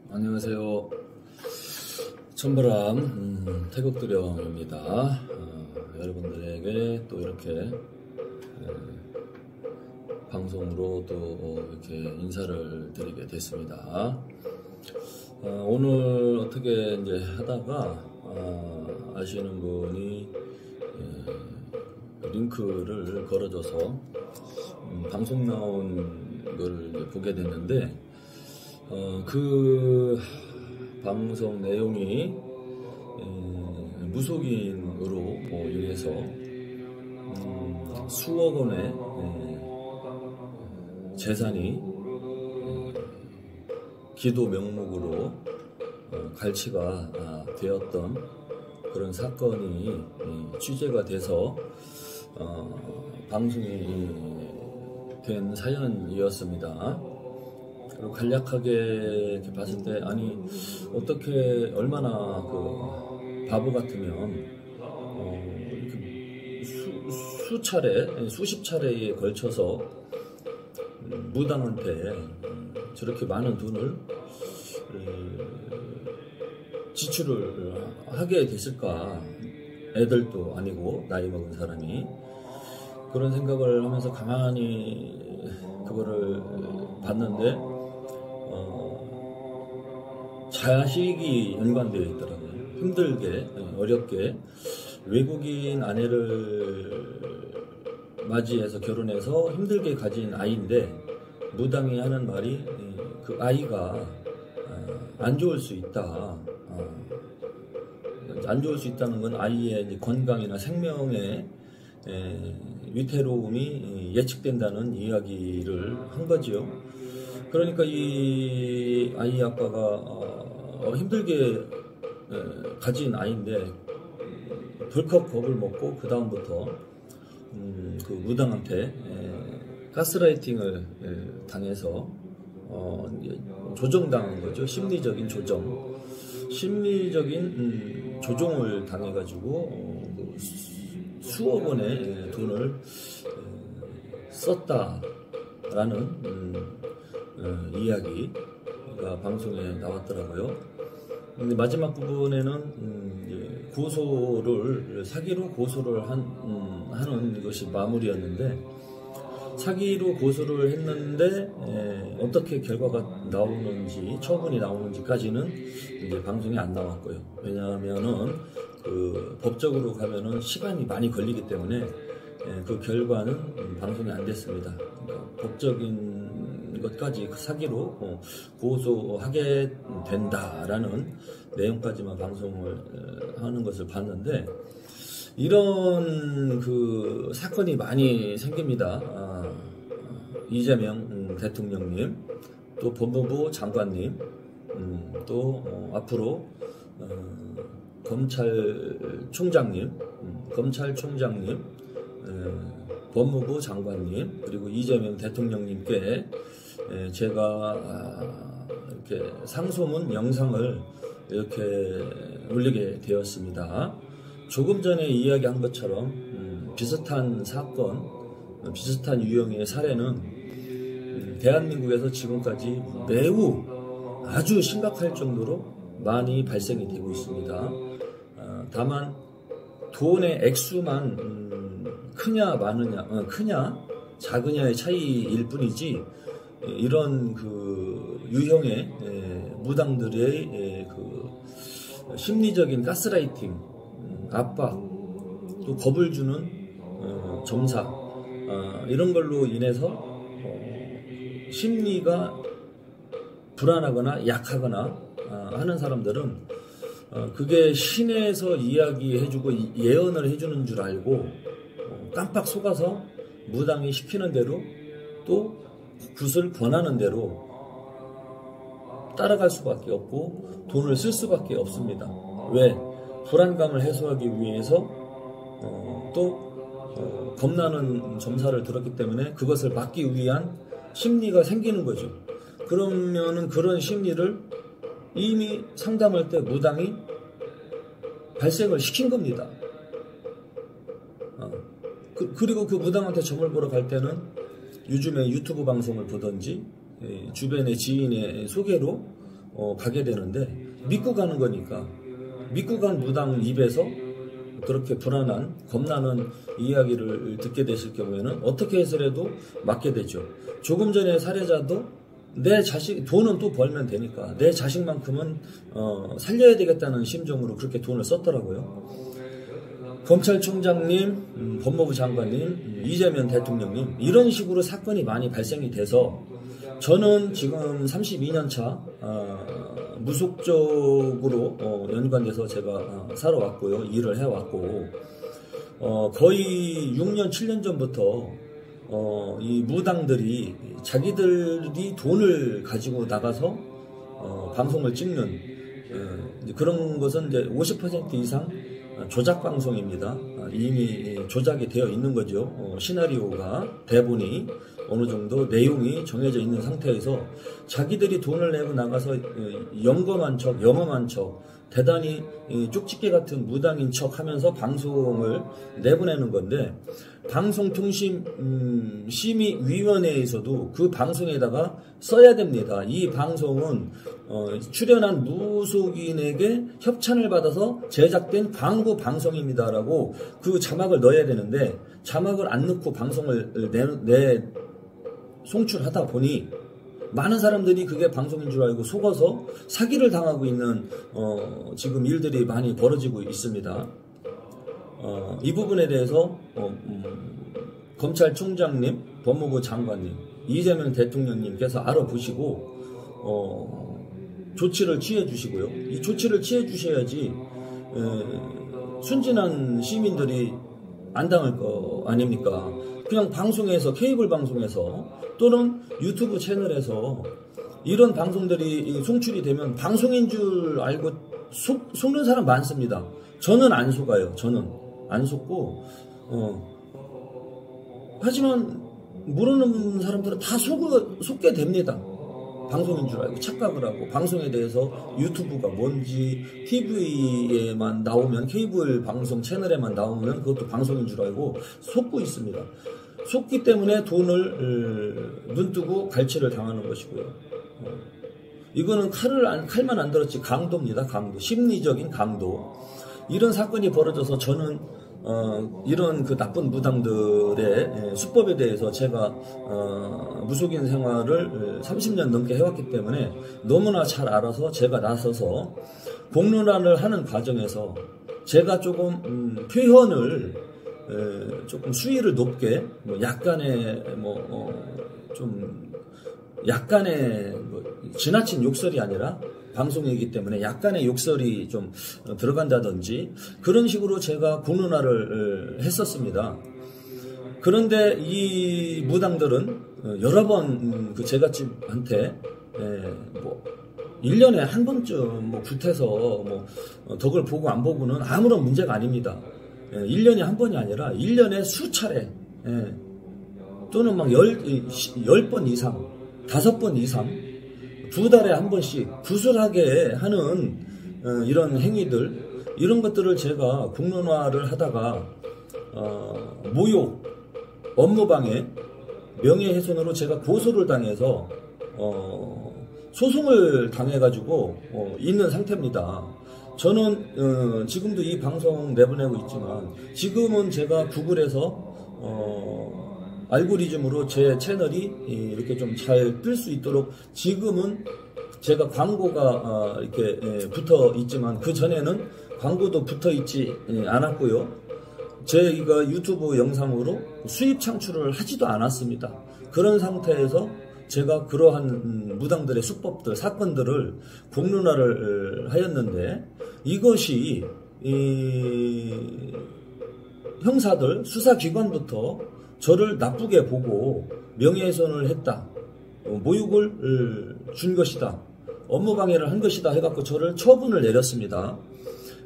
안녕하세요. 천보람 태국두령입니다. 여러분들에게 또 이렇게 방송으로 또 이렇게 인사를 드리게 됐습니다. 오늘 어떻게 이제 하다가 아시는 분이 링크를 걸어줘서 방송 나온 걸 보게 됐는데 그 방송 내용이 무속인으로 인해서 수억 원의 재산이 기도 명목으로 갈취가 되었던 그런 사건이 취재가 돼서 방송이 된 사연이었습니다. 그리고 간략하게 이렇게 봤을 때, 아니, 어떻게, 얼마나 바보 같으면, 수십 차례에 걸쳐서 무당한테 저렇게 많은 돈을 지출을 하게 됐을까. 애들도 아니고, 나이 먹은 사람이. 그런 생각을 하면서 가만히 그거를 봤는데, 자식이 연관되어 있더라고요. 힘들게, 어렵게 외국인 아내를 맞이해서 결혼해서 힘들게 가진 아이인데 무당이 하는 말이 그 아이가 안 좋을 수 있다. 안 좋을 수 있다는 건 아이의 건강이나 생명에 위태로움이 예측된다는 이야기를 한 거지요. 그러니까 이 아이 아빠가 힘들게 가진 아이인데 덜컥 겁을 먹고 그 다음부터 그 무당한테 가스라이팅을 당해서 조정당한 거죠. 심리적인 조종을 당해가지고 수억 원의 돈을 썼다라는 이야기가 방송에 나왔더라고요. 근데 마지막 부분에는 사기로 고소를 하는 것이 마무리였는데, 사기로 고소를 했는데 어떻게 결과가 나오는지, 처분이 나오는지까지는 이제 방송에 안 나왔고요. 왜냐하면은 법적으로 가면은 시간이 많이 걸리기 때문에 그 결과는 방송이 안 됐습니다. 그러니까 법적인 것까지 사기로 고소하게 된다라는 내용까지만 방송을 하는 것을 봤는데, 이런 사건이 많이 생깁니다. 이재명 대통령님, 또 법무부 장관님, 또 앞으로 검찰총장님, 법무부 장관님, 그리고 이재명 대통령님께 제가 이렇게 상소문 영상을 이렇게 올리게 되었습니다. 조금 전에 이야기한 것처럼 비슷한 사건, 비슷한 유형의 사례는 대한민국에서 지금까지 매우 아주 심각할 정도로 많이 발생이 되고 있습니다. 다만 돈의 액수만 크냐 작으냐의 차이일 뿐이지, 이런 유형의 무당들의 심리적인 가스라이팅, 압박, 또 겁을 주는 점사, 이런 걸로 인해서 심리가 불안하거나 약하거나 하는 사람들은 그게 신에서 이야기해주고 예언을 해주는 줄 알고 깜빡 속아서 무당이 시키는 대로, 또 굿을 권하는 대로 따라갈 수밖에 없고 돈을 쓸 수밖에 없습니다. 왜? 불안감을 해소하기 위해서 또 겁나는 점사를 들었기 때문에 그것을 막기 위한 심리가 생기는 거죠. 그러면은 그런 심리를 이미 상담할 때 무당이 발생을 시킨 겁니다. 그리고 그 무당한테 점을 보러 갈 때는 요즘에 유튜브 방송을 보든지 주변의 지인의 소개로 가게 되는데 믿고 가는 거니까 믿고 간 무당 입에서 그렇게 불안한 겁나는 이야기를 듣게 되실 경우에는 어떻게 해서라도 맞게 되죠. 조금 전에 사례자도 내 자식 돈은 또 벌면 되니까 내 자식만큼은 살려야 되겠다는 심정으로 그렇게 돈을 썼더라고요. 검찰총장님, 법무부 장관님, 이재명 대통령님 이런 식으로 사건이 많이 발생이 돼서 저는 지금 32년 차 무속적으로 연관돼서 제가 살아왔고요. 일을 해왔고 거의 6년, 7년 전부터 이 무당들이 자기들이 돈을 가지고 나가서 방송을 찍는 그런 것은 이제 50% 이상 조작 방송입니다. 이미 조작이 되어 있는 거죠. 시나리오가 대본이 어느 정도 내용이 정해져 있는 상태에서 자기들이 돈을 내고 나가서 영검한 척, 영험한 척, 대단히 쪽집게 같은 무당인 척 하면서 방송을 내보내는 건데 방송통신심의위원회에서도 그 방송에다가 써야 됩니다. 이 방송은 출연한 무속인에게 협찬을 받아서 제작된 광고 방송입니다라고 그 자막을 넣어야 되는데 자막을 안 넣고 방송을 송출하다 보니 많은 사람들이 그게 방송인 줄 알고 속아서 사기를 당하고 있는 지금 일들이 많이 벌어지고 있습니다. 이 부분에 대해서 검찰총장님, 법무부 장관님, 이재명 대통령님께서 알아보시고 조치를 취해 주시고요. 이 조치를 취해 주셔야지 순진한 시민들이 안 당할 거 아닙니까? 그냥 방송에서 케이블 방송에서 또는 유튜브 채널에서 이런 방송들이 송출이 되면 방송인 줄 알고 속는 사람 많습니다. 저는 안 속아요. 저는 안 속고 하지만 모르는 사람들은 다 속게 됩니다. 방송인 줄 알고 착각을 하고 방송에 대해서 유튜브가 뭔지 TV에만 나오면 케이블 방송 채널에만 나오면 그것도 방송인 줄 알고 속고 있습니다. 속기 때문에 돈을 눈뜨고 갈취를 당하는 것이고요. 이거는 칼만 안 들었지 강도입니다. 강도. 심리적인 강도. 이런 사건이 벌어져서 저는 이런 그 나쁜 무당들의 수법에 대해서 제가 무속인 생활을 30년 넘게 해왔기 때문에 너무나 잘 알아서 제가 나서서 공론화를 하는 과정에서 제가 조금 표현을 조금 수위를 높게 약간의 지나친 욕설이 아니라 방송이기 때문에 약간의 욕설이 좀 들어간다든지 그런 식으로 제가 공론화를 했었습니다. 그런데 이 무당들은 여러 번 그 제갓집한테 1년에 한 번쯤 굿해서 덕을 보고 안 보고는 아무런 문제가 아닙니다. 1년에 한 번이 아니라 1년에 수차례 또는 막 10번 이상 5번 이상 2달에 한 번씩 구슬하게 하는 이런 행위들 이런 것들을 제가 공론화를 하다가 모욕, 업무방해, 명예훼손으로 제가 고소를 당해서 소송을 당해가지고 있는 상태입니다. 저는 지금도 이 방송 내보내고 있지만 지금은 제가 구글에서 알고리즘으로 제 채널이 이렇게 좀 잘 뜰 수 있도록 지금은 제가 광고가 이렇게 붙어 있지만 그 전에는 광고도 붙어 있지 않았고요. 제가 유튜브 영상으로 수입 창출을 하지도 않았습니다. 그런 상태에서 제가 그러한 무당들의 수법들, 사건들을 공론화를 하였는데 이것이 형사들, 수사기관부터 저를 나쁘게 보고 명예훼손을 했다, 모욕을 준 것이다, 업무방해를 한 것이다 해갖고 저를 처분을 내렸습니다.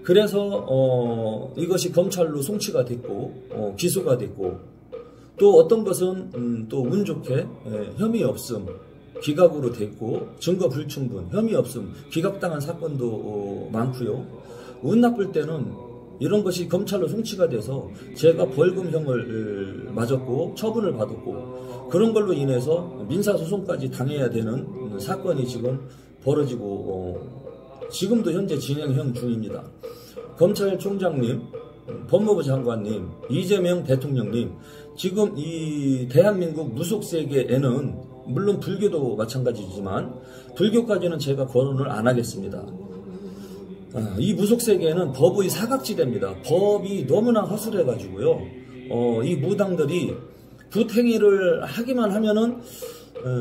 그래서 이것이 검찰로 송치가 됐고 기소가 됐고 또 어떤 것은 또 운 좋게 혐의 없음 기각으로 됐고 증거 불충분 혐의 없음 기각당한 사건도 많고요. 운 나쁠 때는 이런 것이 검찰로 송치가 돼서 제가 벌금형을 맞았고 처분을 받았고 그런 걸로 인해서 민사소송까지 당해야 되는 사건이 지금 벌어지고 지금도 현재 진행형 중입니다. 검찰총장님, 법무부 장관님, 이재명 대통령님, 지금 이 대한민국 무속세계에는 물론 불교도 마찬가지지만 불교까지는 제가 거론을 안 하겠습니다. 이 무속세계에는 법의 사각지대입니다. 법이 너무나 허술해가지고요. 이 무당들이 굿행위를 하기만 하면은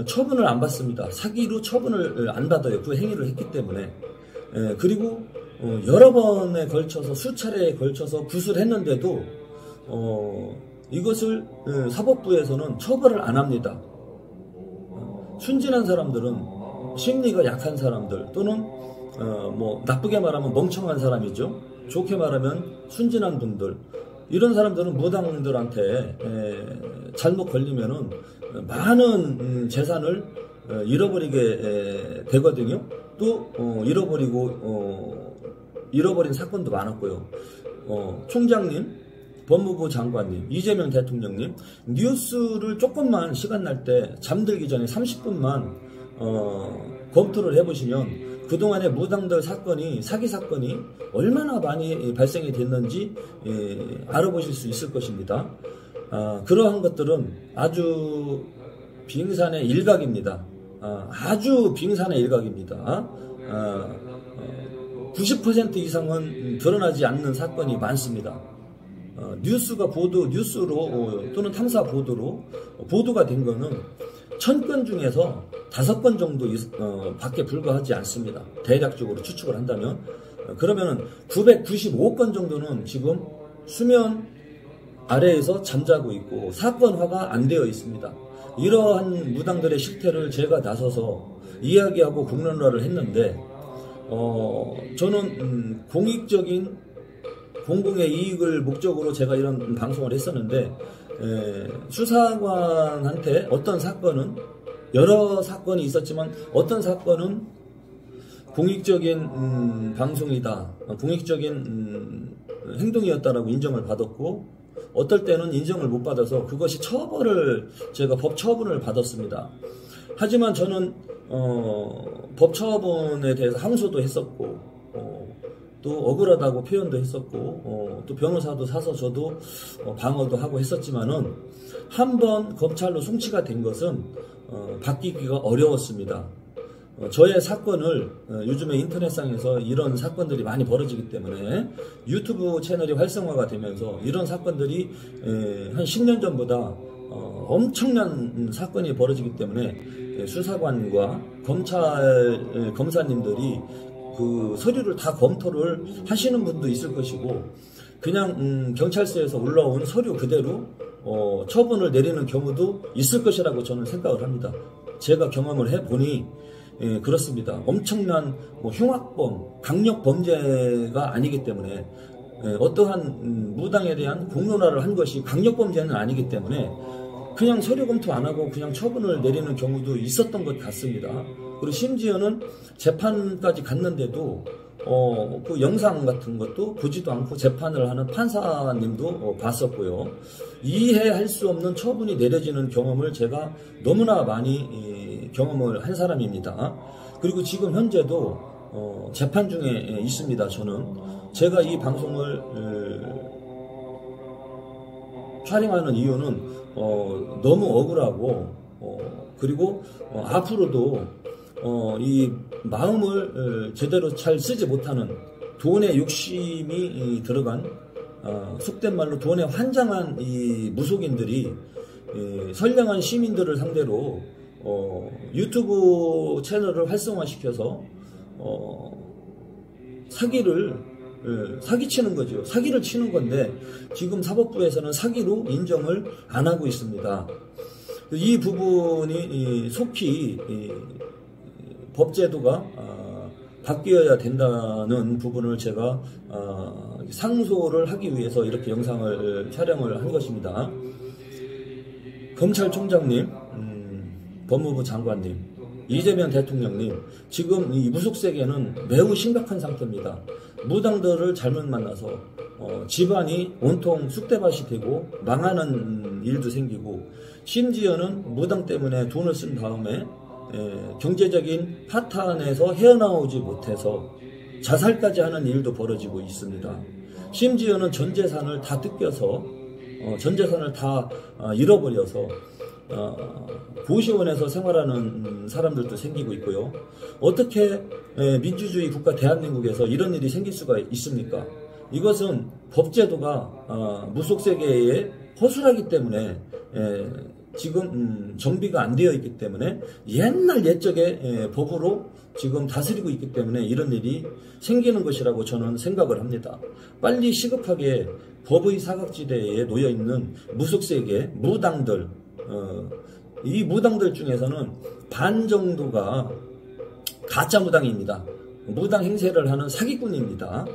처분을 안 받습니다. 사기로 처분을 안 받아요. 그 행위를 했기 때문에. 그리고 여러 번에 걸쳐서 수차례에 걸쳐서 굿을 했는데도 이것을 사법부에서는 처벌을 안 합니다. 순진한 사람들은, 심리가 약한 사람들 또는 뭐 나쁘게 말하면 멍청한 사람이죠. 좋게 말하면 순진한 분들, 이런 사람들은 무당들한테 잘못 걸리면은 많은 재산을 잃어버리게 되거든요. 또 잃어버린 사건도 많았고요. 총장님, 법무부 장관님, 이재명 대통령님, 뉴스를 조금만 시간 날 때 잠들기 전에 30분만 검토를 해보시면 그동안의 무당들 사건이, 사기 사건이 얼마나 많이 발생이 됐는지 알아보실 수 있을 것입니다. 그러한 것들은 아주 빙산의 일각입니다. 아주 빙산의 일각입니다. 90% 이상은 드러나지 않는 사건이 많습니다. 뉴스로 또는 탐사 보도로 보도가 된 거는 1000건 중에서 5건 정도 밖에 불과하지 않습니다. 대략적으로 추측을 한다면. 그러면은 995건 정도는 지금 수면 아래에서 잠자고 있고 사건화가 안 되어 있습니다. 이러한 무당들의 실태를 제가 나서서 이야기하고 공론화를 했는데, 저는 공익적인 공공의 이익을 목적으로 제가 이런 방송을 했었는데, 수사관한테 어떤 사건은, 여러 사건이 있었지만 어떤 사건은 공익적인 방송이다, 공익적인 행동이었다라고 인정을 받았고, 어떨 때는 인정을 못 받아서 그것이 제가 법 처분을 받았습니다. 하지만 저는 법 처분에 대해서 항소도 했었고, 또 억울하다고 표현도 했었고, 또 변호사도 사서 저도 방어도 하고 했었지만은 한번 검찰로 송치가 된 것은 바뀌기가 어려웠습니다. 저의 사건을 요즘에 인터넷상에서 이런 사건들이 많이 벌어지기 때문에 유튜브 채널이 활성화가 되면서 이런 사건들이 한 10년 전보다 엄청난 사건이 벌어지기 때문에 수사관과 검사님들이 그 서류를 다 검토를 하시는 분도 있을 것이고, 그냥 경찰서에서 올라온 서류 그대로 처분을 내리는 경우도 있을 것이라고 저는 생각을 합니다. 제가 경험을 해보니 그렇습니다. 엄청난 흉악범, 강력범죄가 아니기 때문에, 어떠한 무당에 대한 공론화를 한 것이 강력범죄는 아니기 때문에 그냥 서류 검토 안 하고 그냥 처분을 내리는 경우도 있었던 것 같습니다. 그리고 심지어는 재판까지 갔는데도 그 영상 같은 것도 보지도 않고 재판을 하는 판사님도 봤었고요. 이해할 수 없는 처분이 내려지는 경험을 제가 너무나 많이 경험을 한 사람입니다. 그리고 지금 현재도 재판 중에 있습니다. 저는 제가 이 방송을 촬영하는 이유는 너무 억울하고, 그리고 앞으로도 이 마음을 제대로 잘 쓰지 못하는, 돈에 욕심이 들어간, 속된 말로 돈에 환장한 이 무속인들이 선량한 시민들을 상대로 유튜브 채널을 활성화시켜서 사기치는 거죠. 사기를 치는 건데 지금 사법부에서는 사기로 인정을 안 하고 있습니다. 이 부분이 속히 법제도가 바뀌어야 된다는 부분을 제가 상소를 하기 위해서 이렇게 영상을 촬영을 한 것입니다. 검찰총장님, 법무부 장관님, 이재명 대통령님, 지금 이 무속세계는 매우 심각한 상태입니다. 무당들을 잘못 만나서 집안이 온통 쑥대밭이 되고 망하는 일도 생기고, 심지어는 무당 때문에 돈을 쓴 다음에 경제적인 파탄에서 헤어나오지 못해서 자살까지 하는 일도 벌어지고 있습니다. 심지어는 전 재산을 다 뜯겨서 전 재산을 다 잃어버려서 고시원에서 생활하는 사람들도 생기고 있고요. 어떻게 민주주의 국가 대한민국에서 이런 일이 생길 수가 있습니까? 이것은 법제도가 무속세계에 허술하기 때문에 지금 정비가 안 되어 있기 때문에 옛날 옛적의 법으로 지금 다스리고 있기 때문에 이런 일이 생기는 것이라고 저는 생각을 합니다. 빨리 시급하게 법의 사각지대에 놓여있는 무속세계 무당들, 이 무당들 중에서는 반 정도가 가짜 무당입니다. 무당 행세를 하는 사기꾼입니다.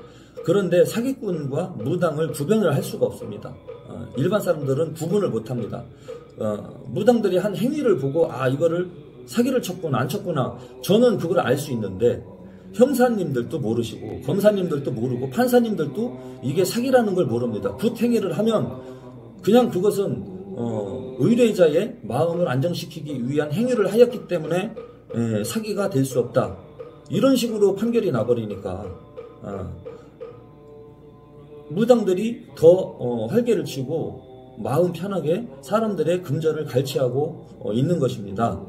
그런데 사기꾼과 무당을 구별을 할 수가 없습니다. 일반 사람들은 구분을 못합니다. 무당들이 한 행위를 보고 이거를 사기를 쳤구나 안 쳤구나 저는 그걸 알 수 있는데 형사님들도 모르시고 검사님들도 모르고 판사님들도 이게 사기라는 걸 모릅니다. 굿행위를 하면 그냥 그것은 의뢰자의 마음을 안정시키기 위한 행위를 하였기 때문에 사기가 될 수 없다. 이런 식으로 판결이 나버리니까 무당들이 더 활개를 치고 마음 편하게 사람들의 금전을 갈취하고 있는 것입니다.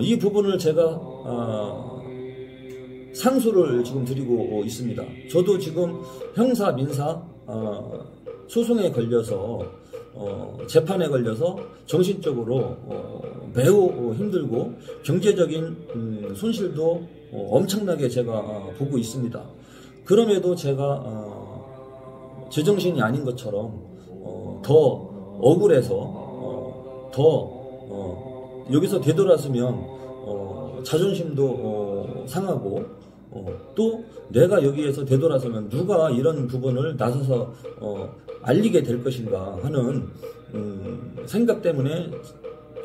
이 부분을 제가 상소를 지금 드리고 있습니다. 저도 지금 형사, 민사 소송에 걸려서 재판에 걸려서 정신적으로 매우 힘들고 경제적인 손실도 엄청나게 제가 보고 있습니다. 그럼에도 제가 제정신이 아닌 것처럼 더 억울해서 더 여기서 되돌아서면 자존심도 상하고 또 내가 여기에서 되돌아서면 누가 이런 부분을 나서서 알리게 될 것인가 하는 생각 때문에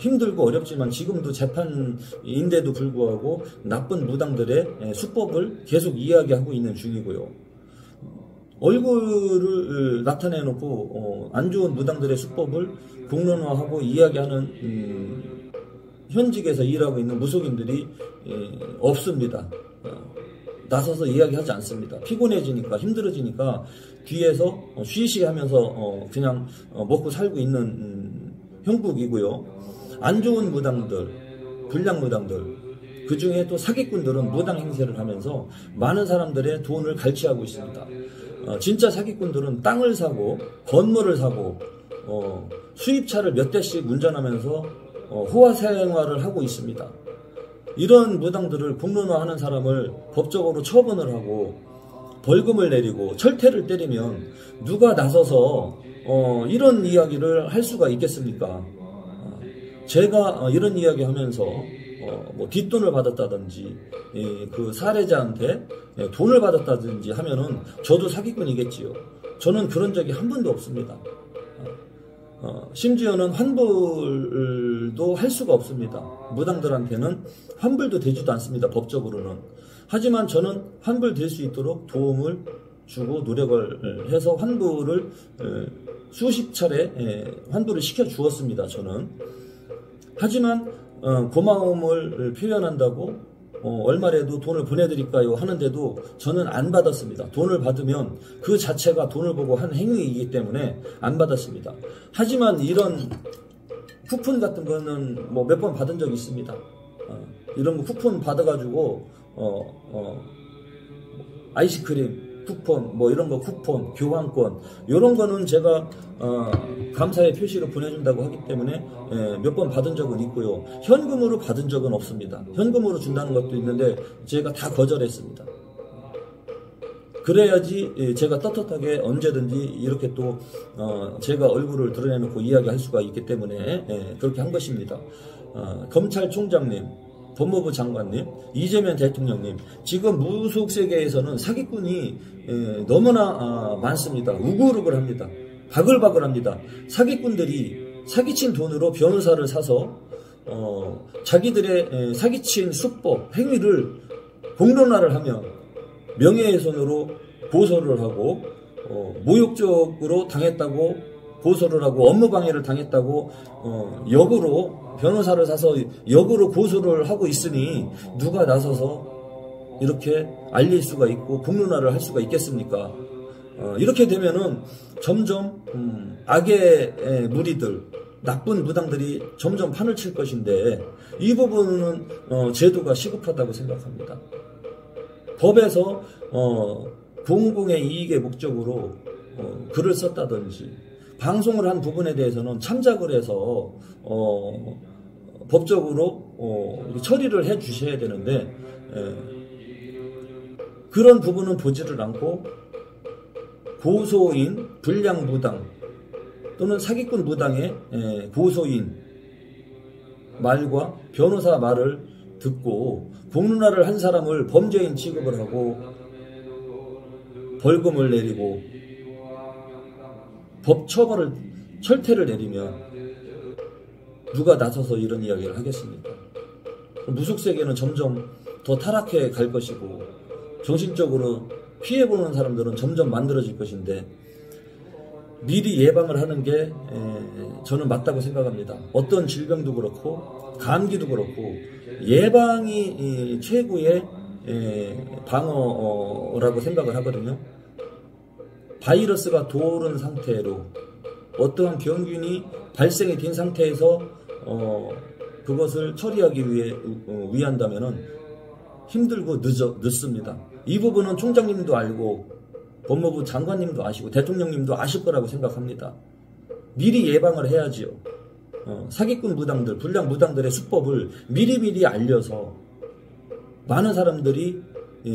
힘들고 어렵지만 지금도 재판인데도 불구하고 나쁜 무당들의 수법을 계속 이야기하고 있는 중이고요. 얼굴을 나타내놓고 안 좋은 무당들의 수법을 공론화하고 이야기하는 현직에서 일하고 있는 무속인들이 없습니다. 나서서 이야기하지 않습니다. 피곤해지니까 힘들어지니까 뒤에서 쉬쉬하면서 그냥 먹고 살고 있는 형국이고요. 안 좋은 무당들, 불량 무당들, 그 중에 또 사기꾼들은 무당 행세를 하면서 많은 사람들의 돈을 갈취하고 있습니다. 진짜 사기꾼들은 땅을 사고 건물을 사고 수입차를 몇 대씩 운전하면서 호화 생활을 하고 있습니다. 이런 무당들을 공론화하는 사람을 법적으로 처분을 하고 벌금을 내리고 철퇴를 때리면 누가 나서서 이런 이야기를 할 수가 있겠습니까? 제가 이런 이야기 하면서 뭐 뒷돈을 받았다든지 그 사례자한테 돈을 받았다든지 하면은 저도 사기꾼이겠지요. 저는 그런 적이 한 번도 없습니다. 심지어는 환불도 할 수가 없습니다. 무당들한테는 환불도 되지도 않습니다. 법적으로는. 하지만 저는 환불될 수 있도록 도움을 주고 노력을 해서 환불을 수십 차례 환불을 시켜 주었습니다. 저는. 하지만 고마움을 표현한다고 얼마라도 돈을 보내드릴까요 하는데도 저는 안 받았습니다. 돈을 받으면 그 자체가 돈을 보고 한 행위이기 때문에 안 받았습니다. 하지만 이런 쿠폰 같은 거는 뭐 몇 번 받은 적이 있습니다. 이런 거 쿠폰 받아가지고 아이스크림 쿠폰 뭐 이런 거 쿠폰 교환권 이런 거는 제가 감사의 표시로 보내준다고 하기 때문에 몇 번 받은 적은 있고요. 현금으로 받은 적은 없습니다. 현금으로 준다는 것도 있는데 제가 다 거절했습니다. 그래야지 제가 떳떳하게 언제든지 이렇게 또 제가 얼굴을 드러내놓고 이야기할 수가 있기 때문에 그렇게 한 것입니다. 검찰총장님, 법무부 장관님, 이재명 대통령님, 지금 무속세계에서는 사기꾼이 너무나 많습니다. 우글우글 합니다. 바글바글 합니다. 사기꾼들이 사기친 돈으로 변호사를 사서 자기들의 사기친 수법, 행위를 공론화를 하면 명예훼손으로 고소를 하고 모욕적으로 당했다고 고소를 하고 업무방해를 당했다고 역으로 변호사를 사서 역으로 고소를 하고 있으니 누가 나서서 이렇게 알릴 수가 있고 공론화를 할 수가 있겠습니까? 이렇게 되면은 점점 악의 무리들, 나쁜 무당들이 점점 판을 칠 것인데 이 부분은 제도가 시급하다고 생각합니다. 법에서 공공의 이익의 목적으로 글을 썼다든지 방송을 한 부분에 대해서는 참작을 해서 법적으로 처리를 해 주셔야 되는데 그런 부분은 보지를 않고 고소인, 불량 무당 또는 사기꾼 무당의 고소인 말과 변호사 말을 듣고 공론화를 한 사람을 범죄인 취급을 하고 벌금을 내리고 법 처벌을 철퇴를 내리면 누가 나서서 이런 이야기를 하겠습니까? 무속세계는 점점 더 타락해 갈 것이고 정신적으로 피해보는 사람들은 점점 만들어질 것인데 미리 예방을 하는 게 저는 맞다고 생각합니다. 어떤 질병도 그렇고 감기도 그렇고 예방이 최고의 방어라고 생각을 하거든요. 바이러스가 도는 상태로 어떠한 병균이 발생이 된 상태에서 그것을 처리하기 위한다면은 힘들고 늦습니다. 이 부분은 총장님도 알고 법무부 장관님도 아시고 대통령님도 아실 거라고 생각합니다. 미리 예방을 해야지요. 사기꾼 무당들, 불량 무당들의 수법을 미리미리 알려서 많은 사람들이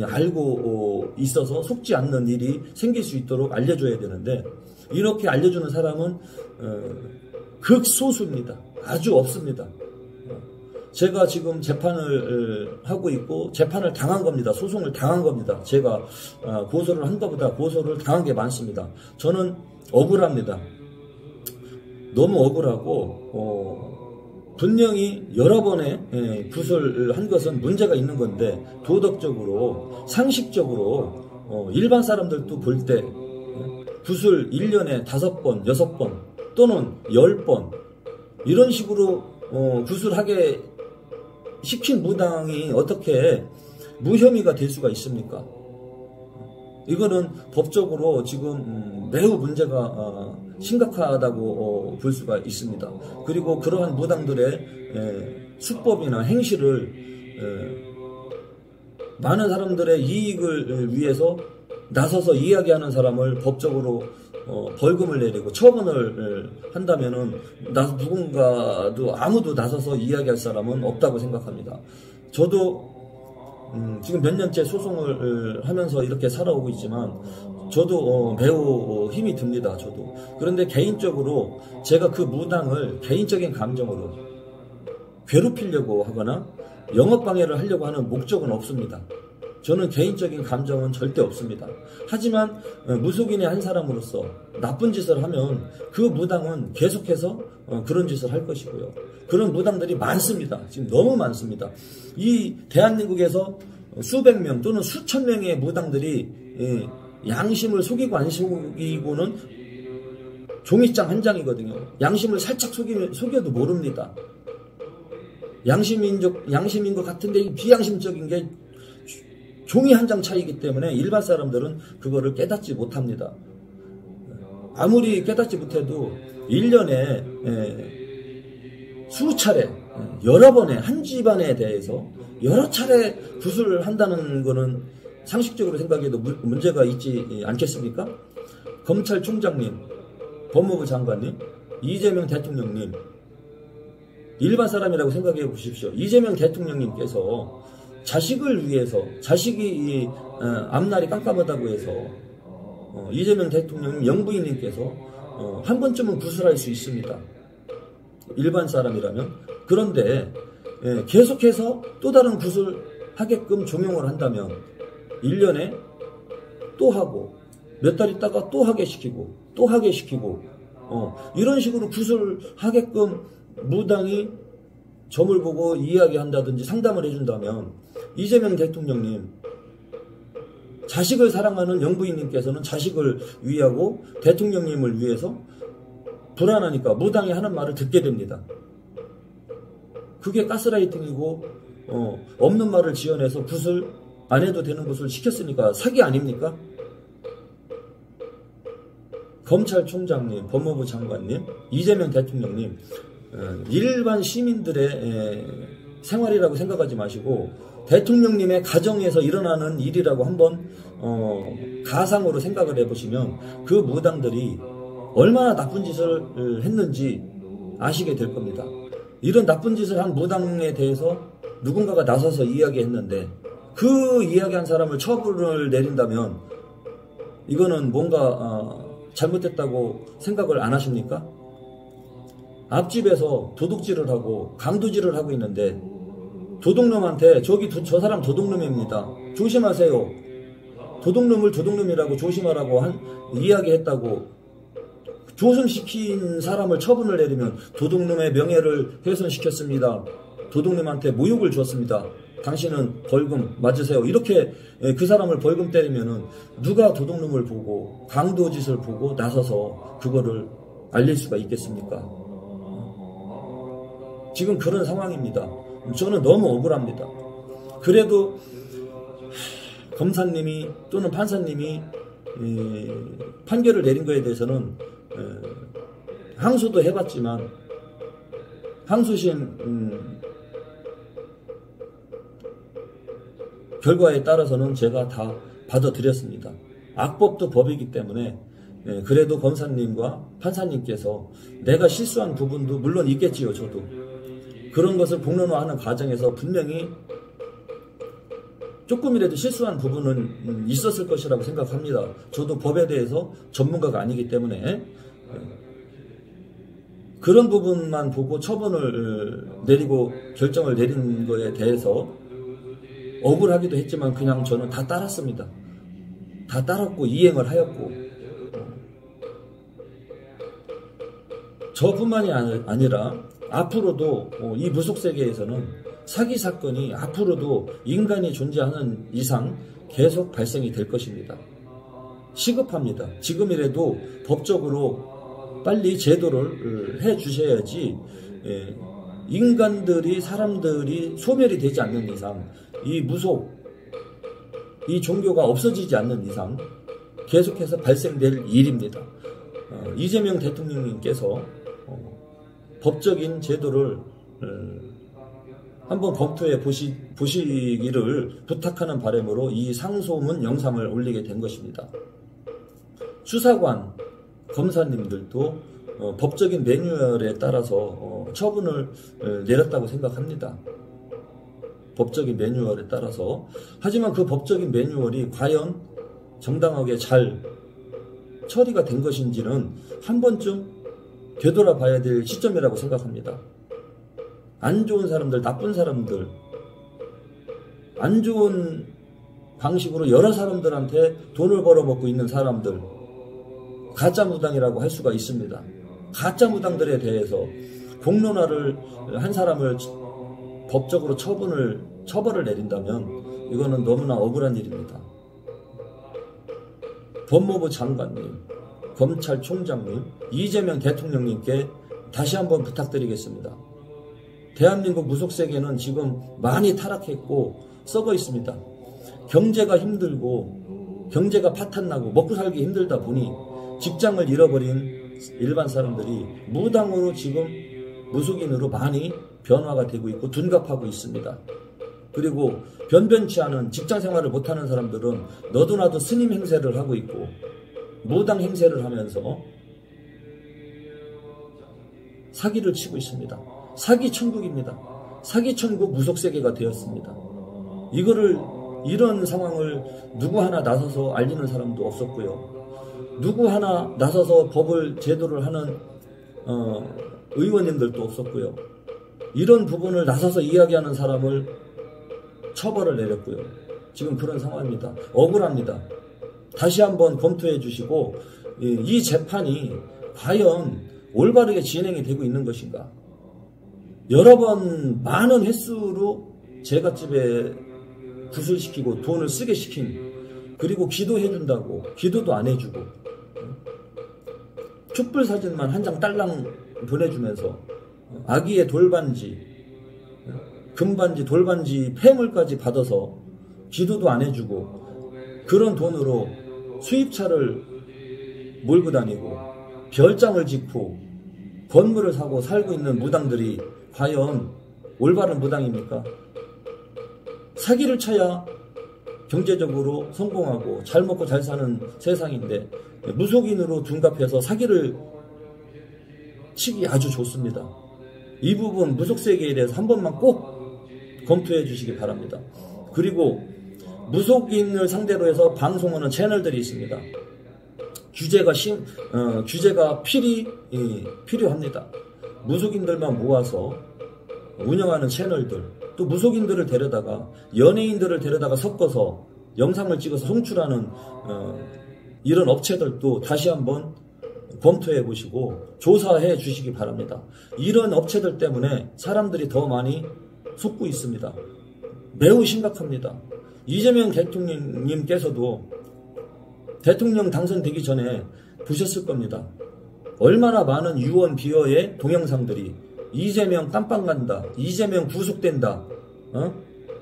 알고 있어서 속지 않는 일이 생길 수 있도록 알려줘야 되는데 이렇게 알려주는 사람은 극소수입니다. 아주 없습니다. 제가 지금 재판을 하고 있고 재판을 당한 겁니다. 소송을 당한 겁니다. 제가 고소를 한 것보다 고소를 당한 게 많습니다. 저는 억울합니다. 너무 억울하고 분명히 여러 번의 구술을 한 것은 문제가 있는 건데 도덕적으로 상식적으로 일반 사람들도 볼 때 구술 1년에 5번, 6번 또는 10번 이런 식으로 구술하게 시킨 무당이 어떻게 무혐의가 될 수가 있습니까? 이거는 법적으로 지금 매우 문제가 심각하다고 볼 수가 있습니다. 그리고 그러한 무당들의 수법이나 행실을 많은 사람들의 이익을 위해서 나서서 이야기하는 사람을 법적으로 벌금을 내리고 처분을 한다면은 누군가도 아무도 나서서 이야기할 사람은 없다고 생각합니다. 저도 지금 몇 년째 소송을 하면서 이렇게 살아오고 있지만 저도 매우 힘이 듭니다. 저도. 그런데 개인적으로 제가 그 무당을 개인적인 감정으로 괴롭히려고 하거나 영업방해를 하려고 하는 목적은 없습니다. 저는 개인적인 감정은 절대 없습니다. 하지만 무속인의 한 사람으로서 나쁜 짓을 하면 그 무당은 계속해서 그런 짓을 할 것이고요. 그런 무당들이 많습니다. 지금 너무 많습니다. 이 대한민국에서 수백 명 또는 수천 명의 무당들이 양심을 속이고 안 속이고는 종이장 한 장이거든요. 양심을 살짝 속여도 모릅니다. 양심인 것 같은데 비양심적인 게 종이 한 장 차이기 때문에 일반 사람들은 그거를 깨닫지 못합니다. 아무리 깨닫지 못해도 1년에 수차례 여러 번의 한 집안에 대해서 여러 차례 구술을 한다는 거는 상식적으로 생각해도 문제가 있지 않겠습니까? 검찰총장님, 법무부 장관님, 이재명 대통령님, 일반 사람이라고 생각해 보십시오. 이재명 대통령님께서 자식을 위해서, 자식이 앞날이 깜깜하다고 해서 이재명 대통령 영부인님께서 한 번쯤은 구술할 수 있습니다. 일반 사람이라면. 그런데 계속해서 또 다른 구술하게끔 종용을 한다면 1년에 또 하고 몇 달 있다가 또 하게 시키고 또 하게 시키고 이런 식으로 구술하게끔 무당이 점을 보고 이야기한다든지 상담을 해준다면 이재명 대통령님, 자식을 사랑하는 영부인님께서는 자식을 위하고 대통령님을 위해서 불안하니까 무당이 하는 말을 듣게 됩니다. 그게 가스라이팅이고 없는 말을 지어내서 굿을 안 해도 되는 굿을 시켰으니까 사기 아닙니까? 검찰총장님, 법무부 장관님, 이재명 대통령님, 일반 시민들의 생활이라고 생각하지 마시고 대통령님의 가정에서 일어나는 일이라고 한번 가상으로 생각을 해보시면 그 무당들이 얼마나 나쁜 짓을 했는지 아시게 될 겁니다. 이런 나쁜 짓을 한 무당에 대해서 누군가가 나서서 이야기했는데 그 이야기한 사람을 처벌을 내린다면 이거는 뭔가 잘못됐다고 생각을 안 하십니까? 앞집에서 도둑질을 하고 강도질을 하고 있는데 도둑놈한테 저 사람 도둑놈입니다. 조심하세요. 도둑놈을 도둑놈이라고 조심하라고 이야기했다고 조심시킨 사람을 처분을 내리면 도둑놈의 명예를 훼손시켰습니다. 도둑놈한테 모욕을 주었습니다. 당신은 벌금 맞으세요. 이렇게 그 사람을 벌금 때리면은 누가 도둑놈을 보고 강도짓을 보고 나서서 그거를 알릴 수가 있겠습니까? 지금 그런 상황입니다. 저는 너무 억울합니다. 그래도 검사님이 또는 판사님이 판결을 내린 거에 대해서는 항소도 해봤지만 항소심 결과에 따라서는 제가 다 받아들였습니다. 악법도 법이기 때문에 그래도 검사님과 판사님께서 내가 실수한 부분도 물론 있겠지요. 저도 그런 것을 복론화하는 과정에서 분명히 조금이라도 실수한 부분은 있었을 것이라고 생각합니다. 저도 법에 대해서 전문가가 아니기 때문에 그런 부분만 보고 처분을 내리고 결정을 내린 거에 대해서 억울하기도 했지만 그냥 저는 다 따랐습니다. 다 따랐고 이행을 하였고 저뿐만이 아니라 앞으로도 이 무속세계에서는 사기 사건이 앞으로도 인간이 존재하는 이상 계속 발생이 될 것입니다. 시급합니다. 지금이라도 법적으로 빨리 제도를 해 주셔야지 인간들이 사람들이 소멸이 되지 않는 이상 이 무속 이 종교가 없어지지 않는 이상 계속해서 발생될 일입니다. 이재명 대통령님께서 법적인 제도를 한번 검토해 보시기를 부탁하는 바람으로 이 상소문 영상을 올리게 된 것입니다. 수사관, 검사님들도 법적인 매뉴얼에 따라서 처분을 내렸다고 생각합니다. 법적인 매뉴얼에 따라서. 하지만 그 법적인 매뉴얼이 과연 정당하게 잘 처리가 된 것인지는 한 번쯤 되돌아봐야 될 시점이라고 생각합니다. 안 좋은 사람들, 나쁜 사람들, 안 좋은 방식으로 여러 사람들한테 돈을 벌어먹고 있는 사람들, 가짜 무당이라고 할 수가 있습니다. 가짜 무당들에 대해서 공론화를 한 사람을 법적으로 처벌을 내린다면 이거는 너무나 억울한 일입니다. 법무부 장관님, 검찰총장님, 이재명 대통령님께 다시 한번 부탁드리겠습니다. 대한민국 무속세계는 지금 많이 타락했고 썩어 있습니다. 경제가 힘들고 경제가 파탄나고 먹고 살기 힘들다 보니 직장을 잃어버린 일반 사람들이 무당으로 지금 무속인으로 많이 변화가 되고 있고 둔갑하고 있습니다. 그리고 변변치 않은 직장 생활을 못하는 사람들은 너도나도 스님 행세를 하고 있고 무당 행세를 하면서 사기를 치고 있습니다. 사기 천국입니다. 사기 천국 무속세계가 되었습니다. 이런 상황을 누구 하나 나서서 알리는 사람도 없었고요. 누구 하나 나서서 법을 제도를 하는 의원님들도 없었고요. 이런 부분을 나서서 이야기하는 사람을 처벌을 내렸고요. 지금 그런 상황입니다. 억울합니다. 다시 한번 검토해 주시고 이 재판이 과연 올바르게 진행이 되고 있는 것인가. 여러 번 많은 횟수로 제갓집에 굿을 시키고 돈을 쓰게 시킨, 그리고 기도해 준다고 기도도 안 해주고 촛불 사진만 한 장 딸랑 보내주면서 아기의 돌반지, 금반지, 돌반지, 폐물까지 받아서 기도도 안 해주고 그런 돈으로 수입차를 몰고 다니고 별장을 짓고 건물을 사고 살고 있는 무당들이 과연 올바른 무당입니까? 사기를 쳐야 경제적으로 성공하고 잘 먹고 잘 사는 세상인데 무속인으로 둔갑해서 사기를 치기 아주 좋습니다. 이 부분 무속세계에 대해서 한 번만 꼭 검토해 주시기 바랍니다. 그리고 무속인을 상대로 해서 방송하는 채널들이 있습니다. 규제가 필요합니다. 무속인들만 모아서 운영하는 채널들, 또 무속인들을 데려다가 연예인들을 데려다가 섞어서 영상을 찍어서 송출하는 이런 업체들도 다시 한번 검토해 보시고 조사해 주시기 바랍니다. 이런 업체들 때문에 사람들이 더 많이 속고 있습니다. 매우 심각합니다. 이재명 대통령님께서도 대통령 당선되기 전에 보셨을 겁니다. 얼마나 많은 유언 비어의 동영상들이 이재명 깜빵 간다, 이재명 구속된다,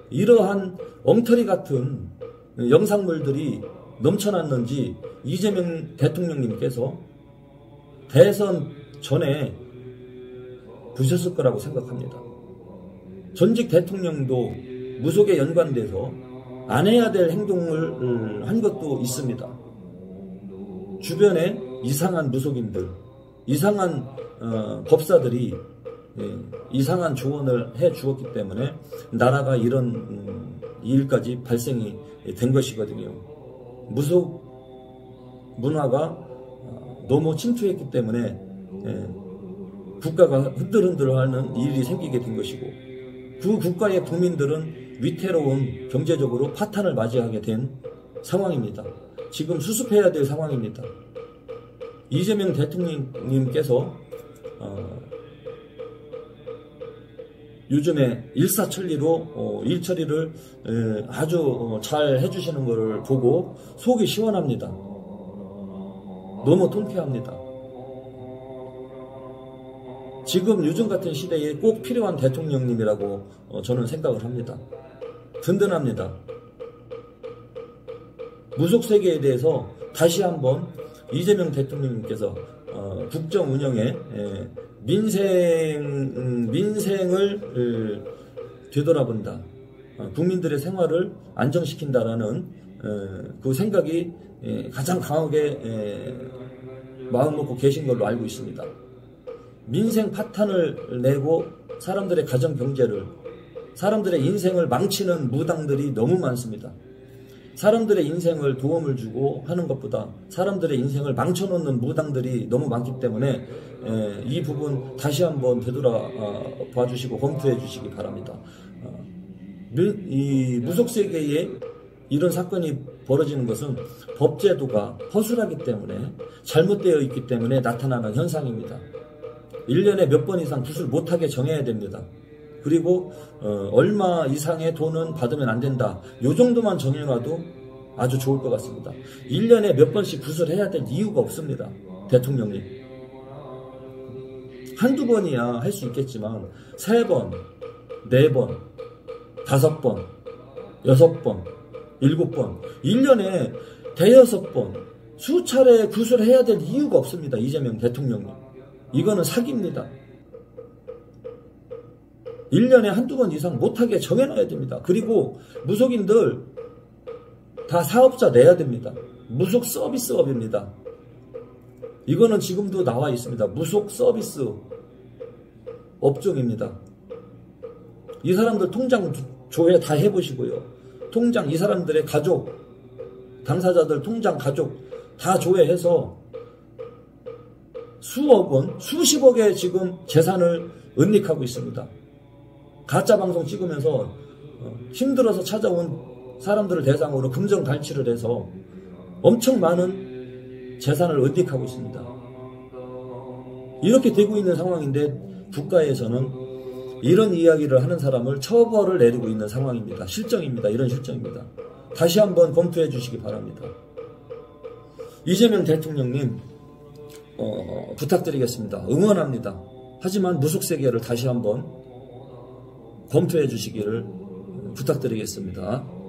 이러한 엉터리 같은 영상물들이 넘쳐났는지 이재명 대통령님께서 대선 전에 보셨을 거라고 생각합니다. 전직 대통령도 무속에 연관돼서 안 해야 될 행동을 한 것도 있습니다. 주변에 이상한 무속인들, 이상한 법사들이 이상한 조언을 해 주었기 때문에 나라가 이런 일까지 발생이 된 것이거든요. 무속 문화가 너무 침투했기 때문에 국가가 흔들흔들하는 일이 생기게 된 것이고 그 국가의 국민들은 위태로운 경제적으로 파탄을 맞이하게 된 상황입니다. 지금 수습해야 될 상황입니다. 이재명 대통령님께서 요즘에 일사천리로 일 처리를 아주 잘 해주시는 것을 보고 속이 시원합니다. 너무 통쾌합니다. 지금 요즘 같은 시대에 꼭 필요한 대통령님이라고 저는 생각을 합니다. 든든합니다. 무속세계에 대해서 다시 한번 이재명 대통령님께서 국정 운영에 민생을 되돌아본다. 국민들의 생활을 안정시킨다라는 그 생각이 가장 강하게 마음 먹고 계신 걸로 알고 있습니다. 민생 파탄을 내고 사람들의 가정 경제를, 사람들의 인생을 망치는 무당들이 너무 많습니다. 사람들의 인생을 도움을 주고 하는 것보다 사람들의 인생을 망쳐놓는 무당들이 너무 많기 때문에 이 부분 다시 한번 되돌아봐 주시고 검토해 주시기 바랍니다. 이 무속세계에 이런 사건이 벌어지는 것은 법제도가 허술하기 때문에 잘못되어 있기 때문에 나타나는 현상입니다. 1년에 몇 번 이상 구술 못하게 정해야 됩니다. 그리고 얼마 이상의 돈은 받으면 안 된다. 요 정도만 정해놔도 아주 좋을 것 같습니다. 1년에 몇 번씩 구술해야 될 이유가 없습니다. 대통령님. 한두 번이야 할 수 있겠지만 3번, 4번, 5번, 6번, 7번 1년에 대여섯 번 수차례 구술해야 될 이유가 없습니다. 이재명 대통령님. 이거는 사기입니다. 1년에 한두 번 이상 못하게 정해놔야 됩니다. 그리고 무속인들 다 사업자 내야 됩니다. 무속 서비스업입니다. 이거는 지금도 나와 있습니다. 무속 서비스 업종입니다. 이 사람들 통장 조회 다 해보시고요. 통장, 이 사람들의 가족, 당사자들 통장 가족 다 조회해서 수억 원, 수십억의 지금 재산을 은닉하고 있습니다. 가짜 방송 찍으면서 힘들어서 찾아온 사람들을 대상으로 금전 갈취를 해서 엄청 많은 재산을 은닉하고 있습니다. 이렇게 되고 있는 상황인데 국가에서는 이런 이야기를 하는 사람을 처벌을 내리고 있는 상황입니다. 실정입니다. 이런 실정입니다. 다시 한번 검토해 주시기 바랍니다. 이재명 대통령님, 부탁드리겠습니다. 응원합니다. 하지만 무속세계를 다시 한번 검토해 주시기를 부탁드리겠습니다.